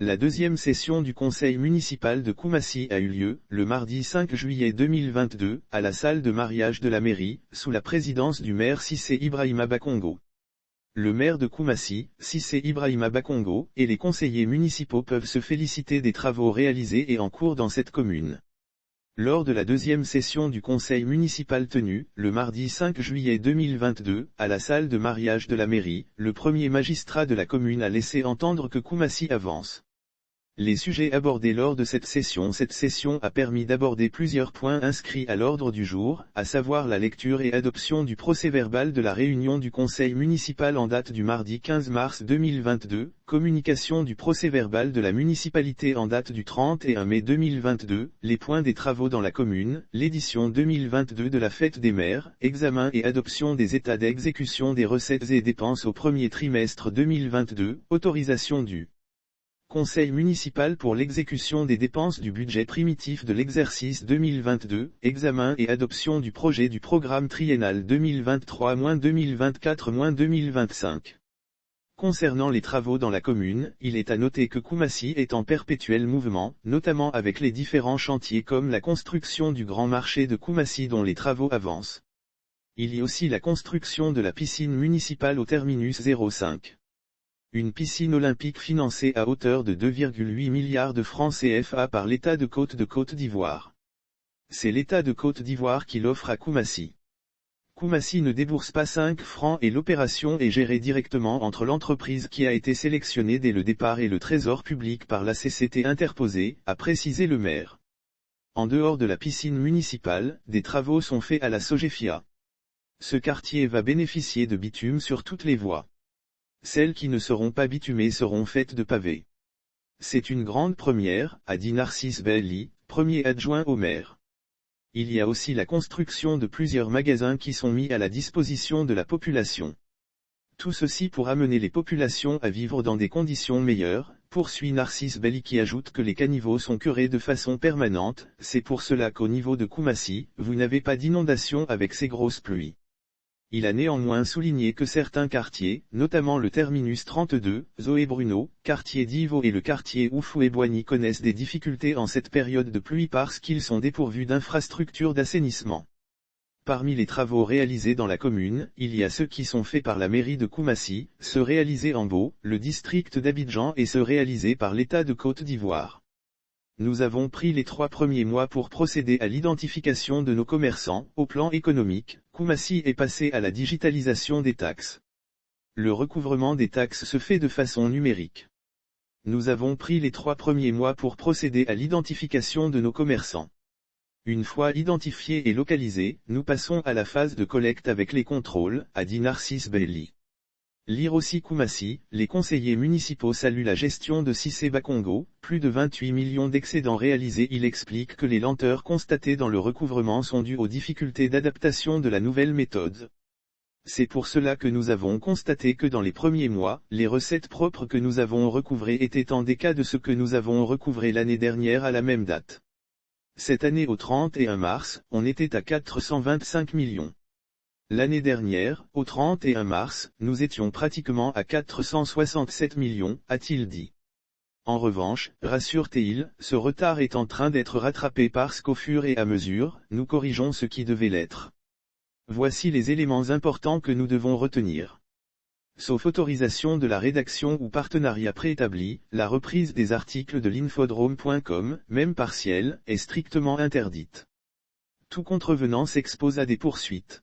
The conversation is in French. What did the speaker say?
La deuxième session du conseil municipal de Koumassi a eu lieu, le mardi 5 juillet 2022, à la salle de mariage de la mairie, sous la présidence du maire Cissé Ibrahima Bakongo. Le maire de Koumassi, Cissé Ibrahima Bakongo, et les conseillers municipaux peuvent se féliciter des travaux réalisés et en cours dans cette commune. Lors de la deuxième session du conseil municipal tenue, le mardi 5 juillet 2022, à la salle de mariage de la mairie, le premier magistrat de la commune a laissé entendre que Koumassi avance. Les sujets abordés lors de cette session a permis d'aborder plusieurs points inscrits à l'ordre du jour, à savoir la lecture et adoption du procès-verbal de la réunion du conseil municipal en date du mardi 15 mars 2022, communication du procès-verbal de la municipalité en date du 31 mai 2022, les points des travaux dans la commune, l'édition 2022 de la fête des maires, examen et adoption des états d'exécution des recettes et dépenses au premier trimestre 2022, autorisation du Conseil municipal pour l'exécution des dépenses du budget primitif de l'exercice 2022, examen et adoption du projet du programme triennal 2023-2024-2025. Concernant les travaux dans la commune, il est à noter que Koumassi est en perpétuel mouvement, notamment avec les différents chantiers comme la construction du grand marché de Koumassi dont les travaux avancent. Il y a aussi la construction de la piscine municipale au terminus 05. Une piscine olympique financée à hauteur de 2,8 milliards de francs CFA par l'État de Côte d'Ivoire. C'est l'État de Côte d'Ivoire qui l'offre à Koumassi. Koumassi ne débourse pas 5 francs et l'opération est gérée directement entre l'entreprise qui a été sélectionnée dès le départ et le trésor public par la CCT interposée, a précisé le maire. En dehors de la piscine municipale, des travaux sont faits à la Sogefia. Ce quartier va bénéficier de bitume sur toutes les voies. Celles qui ne seront pas bitumées seront faites de pavés. C'est une grande première, a dit Narcisse Belli, premier adjoint au maire. Il y a aussi la construction de plusieurs magasins qui sont mis à la disposition de la population. Tout ceci pour amener les populations à vivre dans des conditions meilleures, poursuit Narcisse Belli qui ajoute que les caniveaux sont curés de façon permanente, c'est pour cela qu'au niveau de Koumassi, vous n'avez pas d'inondation avec ces grosses pluies. Il a néanmoins souligné que certains quartiers, notamment le terminus 32, Zoé Bruno, quartier d'Ivo et le quartier Oufou-et-Boigny connaissent des difficultés en cette période de pluie parce qu'ils sont dépourvus d'infrastructures d'assainissement. Parmi les travaux réalisés dans la commune, il y a ceux qui sont faits par la mairie de Koumassi, ceux réalisés en Beau, le district d'Abidjan et ceux réalisés par l'État de Côte d'Ivoire. Nous avons pris les 3 premiers mois pour procéder à l'identification de nos commerçants. Au plan économique, Koumassi est passé à la digitalisation des taxes. Le recouvrement des taxes se fait de façon numérique. Nous avons pris les 3 premiers mois pour procéder à l'identification de nos commerçants. Une fois identifiés et localisés, nous passons à la phase de collecte avec les contrôles, a dit Narcisse Belli. Lire aussi Koumassi, les conseillers municipaux saluent la gestion de Cissé Bakongo, plus de 28 millions d'excédents réalisés. Il explique que les lenteurs constatées dans le recouvrement sont dues aux difficultés d'adaptation de la nouvelle méthode. C'est pour cela que nous avons constaté que dans les premiers mois, les recettes propres que nous avons recouvrées étaient en décalage de ce que nous avons recouvré l'année dernière à la même date. Cette année au 31 mars, on était à 425 millions. L'année dernière, au 31 mars, nous étions pratiquement à 467 millions, a-t-il dit. En revanche, rassure-t-il, ce retard est en train d'être rattrapé parce qu'au fur et à mesure, nous corrigeons ce qui devait l'être. Voici les éléments importants que nous devons retenir. Sauf autorisation de la rédaction ou partenariat préétabli, la reprise des articles de l'infodrome.com, même partielle, est strictement interdite. Tout contrevenant s'expose à des poursuites.